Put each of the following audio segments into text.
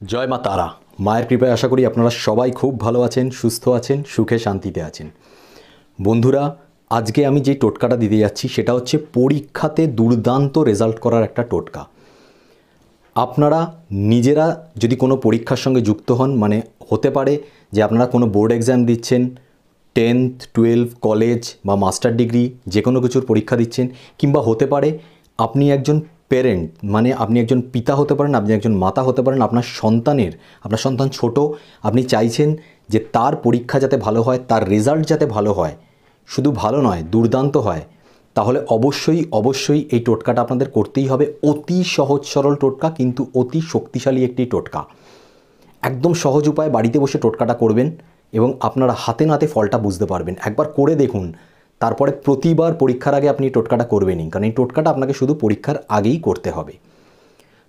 জয় মা তারা। মায়ের কৃপায় আশা করি আপনারা সবাই খুব ভালো আছেন, সুস্থ আছেন, সুখে শান্তিতে আছেন। বন্ধুরা, আজকে আমি যে টোটকাটা দিতে যাচ্ছি সেটা হচ্ছে পরীক্ষাতে দুর্দান্ত রেজাল্ট করার একটা টোটকা। আপনারা নিজেরা যদি কোনো পরীক্ষার সঙ্গে যুক্ত হন, মানে হতে পারে যে আপনারা কোনো বোর্ড এক্সাম দিচ্ছেন, 10th 12 কলেজ বা মাস্টার ডিগ্রি যে কোনো কিছুর পরীক্ষা দিচ্ছেন, কিংবা হতে পারে আপনি একজন পেরেন্ট, মানে আপনি একজন পিতা হতে পারেন, আপনি একজন মাতা হতে পারেন। আপনার সন্তান ছোট, আপনি চাইছেন যে তার পরীক্ষা যাতে ভালো হয়, তার রেজাল্ট যাতে ভালো হয়, শুধু ভালো নয় দুর্দান্ত হয়। তাহলে অবশ্যই এই টোটকাটা আপনাদের করতেই হবে। অতি সহজ সরল টোটকা, কিন্তু অতি শক্তিশালী একটি টোটকা। একদম সহজ উপায়ে বাড়িতে বসে টোটকাটা করবেন এবং আপনারা হাতে নাতে ফলটা বুঝতে পারবেন। একবার করে দেখুন, তারপরে প্রতিবার পরীক্ষার আগে আপনি টোটকাটা করবেনই, কারণ এই টোটকাটা আপনাকে শুধু পরীক্ষার আগেই করতে হবে।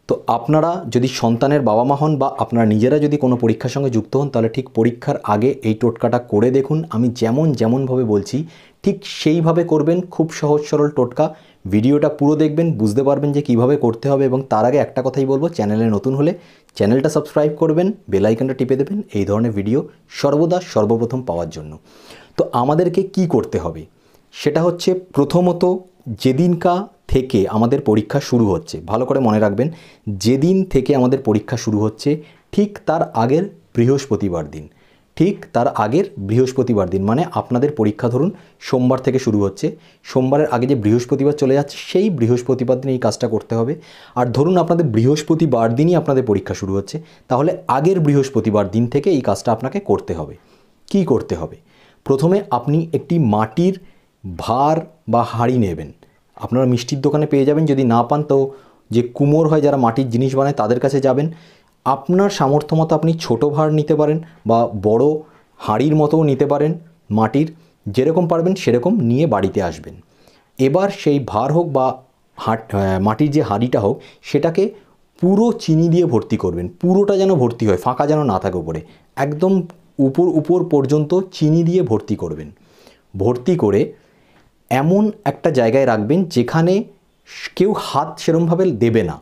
তো আপনারা যদি সন্তানের বাবা মা হন বা আপনারা নিজেরা যদি কোনো পরীক্ষার সঙ্গে যুক্ত হন, তাহলে ঠিক পরীক্ষার আগে এই টোটকাটা করে দেখুন। আমি যেমনভাবে বলছি ঠিক সেইভাবে করবেন। খুব সহজ সরল টোটকা। ভিডিওটা পুরো দেখবেন, বুঝতে পারবেন যে কিভাবে করতে হবে। এবং তার আগে একটা কথাই বলবো, চ্যানেলে নতুন হলে চ্যানেলটা সাবস্ক্রাইব করবেন, বেল আইকনটা টিপে দেবেন এই ধরনের ভিডিও সর্বপ্রথম পাওয়ার জন্য। তো আমাদেরকে কি করতে হবে সেটা হচ্ছে, প্রথমত যেদিনকা থেকে আমাদের পরীক্ষা শুরু হচ্ছে, ভালো করে মনে রাখবেন, যেদিন থেকে আমাদের পরীক্ষা শুরু হচ্ছে ঠিক তার আগের বৃহস্পতিবার দিন, মানে আপনাদের পরীক্ষা ধরুন সোমবার থেকে শুরু হচ্ছে, সোমবারের আগে যে বৃহস্পতিবার চলে যাচ্ছে সেই বৃহস্পতিবার দিন এই কাজটা করতে হবে। আর ধরুন আপনাদের বৃহস্পতিবার দিনই আপনাদের পরীক্ষা শুরু হচ্ছে, তাহলে আগের বৃহস্পতিবার দিন থেকে এই কাজটা আপনাকে করতে হবে। কি করতে হবে? প্রথমে আপনি একটি মাটির ভাঁড় বা হাঁড়ি নেবেন। আপনারা মিষ্টির দোকানে পেয়ে যাবেন, যদি না পান তো যে কুমোর হয় যারা মাটির জিনিস বানায় তাদের কাছে যাবেন। আপনার সামর্থ্য মতো আপনি ছোটো ভাঁড় নিতে পারেন বা বড় হাঁড়ির মতোও নিতে পারেন মাটির, যেরকম পারবেন সেরকম নিয়ে বাড়িতে আসবেন। এবার সেই ভাঁড় হোক বা মাটির যে হাঁড়িটা হোক, সেটাকে পুরো চিনি দিয়ে ভর্তি করবেন। পুরোটা যেন ভর্তি হয়, ফাঁকা যেন না থাকে উপরে, একদম উপর পর্যন্ত চিনি দিয়ে ভর্তি করবেন। ভর্তি করে এমন একটা জায়গায় রাখবেন যেখানে কেউ হাত সেরমভাবে দেবে না।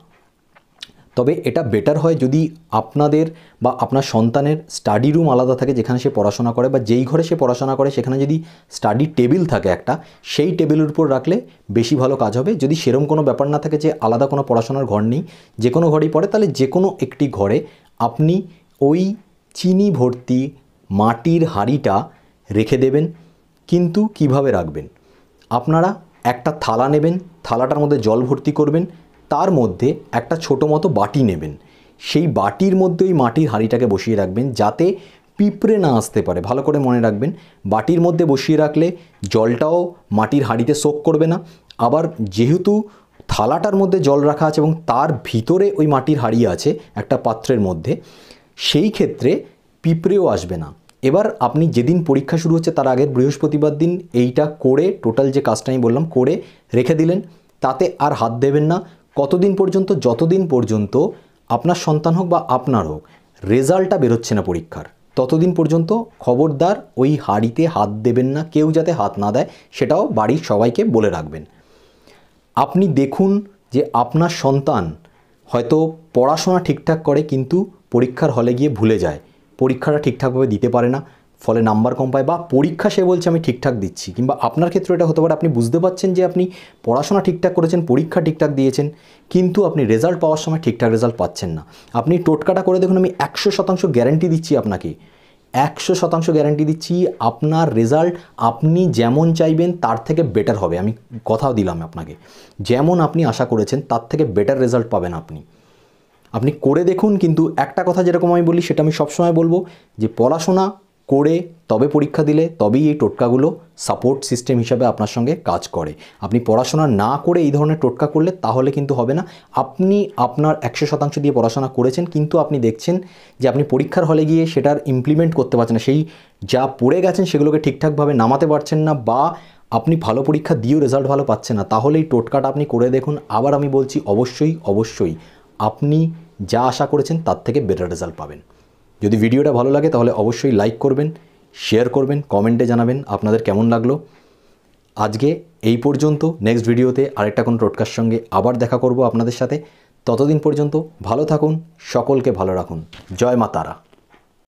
তবে এটা বেটার হয় যদি আপনাদের বা আপনার সন্তানের স্টাডি রুম আলাদা থাকে, যেখানে সে পড়াশোনা করে, বা যেই ঘরে সে পড়াশোনা করে সেখানে যদি স্টাডি টেবিল থাকে একটা, সেই টেবিলের উপর রাখলে বেশি ভালো কাজ হবে। যদি সেরম কোনো ব্যাপার না থাকে যে আলাদা কোনো পড়াশোনার ঘর নেই, যে কোনো ঘরেই পড়ে, তাহলে যে কোনো একটি ঘরে আপনি ওই চিনি ভর্তি মাটির হাঁড়িটা রেখে দেবেন। কিন্তু কিভাবে রাখবেন? আপনারা একটা থালা নেবেন, থালাটার মধ্যে জল ভর্তি করবেন, তার মধ্যে একটা ছোটো মতো বাটি নেবেন, সেই বাটির মধ্যে ওই মাটির হাঁড়িটাকে বসিয়ে রাখবেন যাতে পিঁপড়ে না আসতে পারে। ভালো করে মনে রাখবেন, বাটির মধ্যে বসিয়ে রাখলে জলটাও মাটির হাঁড়িতে সোক করবে না। আবার যেহেতু থালাটার মধ্যে জল রাখা আছে এবং তার ভিতরে ওই মাটির হাঁড়ি আছে একটা পাত্রের মধ্যে, সেই ক্ষেত্রে পিঁপড়েও আসবে না। এবার আপনি যেদিন পরীক্ষা শুরু হচ্ছে তার আগের বৃহস্পতিবার দিন এইটা করে, টোটাল যে কাজটা আমি বললাম করে রেখে দিলেন, তাতে আর হাত দেবেন না। কতদিন পর্যন্ত? যতদিন পর্যন্ত আপনার সন্তান হোক বা আপনার হোক রেজাল্টটা বেরোচ্ছে না পরীক্ষার, ততদিন পর্যন্ত খবরদার ওই হাঁড়িতে হাত দেবেন না। কেউ যাতে হাত না দেয় সেটাও বাড়ির সবাইকে বলে রাখবেন। আপনি দেখুন যে আপনার সন্তান হয়তো পড়াশোনা ঠিকঠাক করে কিন্তু পরীক্ষার হলে গিয়ে ভুলে যায়, পরীক্ষাটা ঠিকঠাকভাবে দিতে পারে না, ফলে নাম্বার কম পায়, বা পরীক্ষা সে বলছে আমি ঠিকঠাক দিচ্ছি, কিংবা আপনার ক্ষেত্রে এটা হতে পারে আপনি বুঝতে পারছেন যে আপনি পড়াশোনা ঠিকঠাক করেছেন, পরীক্ষা ঠিকঠাক দিয়েছেন, কিন্তু আপনি রেজাল্ট পাওয়ার সময় ঠিকঠাক রেজাল্ট পাচ্ছেন না। আপনি টোটকাটা করে দেখুন, আমি 100% গ্যারান্টি দিচ্ছি আপনাকে, 100% গ্যারান্টি দিচ্ছি আপনার রেজাল্ট আপনি যেমন চাইবেন তার থেকে বেটার হবে। আমি কথাও দিলাম আপনাকে, যেমন আপনি আশা করেছেন তার থেকে বেটার রেজাল্ট পাবেন আপনি করে দেখুন। কিন্তু একটা কথা যেরকম আমি বলি সেটা আমি সবসময় বলবো, যে পড়াশোনা করে তবে পরীক্ষা দিলে তবেই এই টোটকাগুলো সাপোর্ট সিস্টেম হিসাবে আপনার সঙ্গে কাজ করে। আপনি পড়াশোনা না করে এই ধরনের টোটকা করলে তাহলে কিন্তু হবে না। আপনি আপনার 100% দিয়ে পড়াশোনা করেছেন, কিন্তু আপনি দেখছেন যে আপনি পরীক্ষার হলে গিয়ে সেটার ইমপ্লিমেন্ট করতে পারছেন না, সেই যা পড়ে গেছেন সেগুলোকে ঠিকঠাকভাবে নামাতে পারছেন না, বা আপনি ভালো পরীক্ষা দিয়েও রেজাল্ট ভালো পাচ্ছেন না, তাহলে এই টোটকাটা আপনি করে দেখুন। আবার আমি বলছি, অবশ্যই আপনি যা আশা করেছেন তার থেকে বেটার রেজাল্ট পাবেন। যদি ভিডিওটা ভালো লাগে তাহলে অবশ্যই লাইক করবেন, শেয়ার করবেন, কমেন্টে জানাবেন আপনাদের কেমন লাগলো। আজকে এই পর্যন্ত। নেক্সট ভিডিওতে আরেকটা কোনো টোটকার সঙ্গে আবার দেখা করব আপনাদের সাথে। ততদিন পর্যন্ত ভালো থাকুন, সকলকে ভালো রাখুন। জয় মা তারা।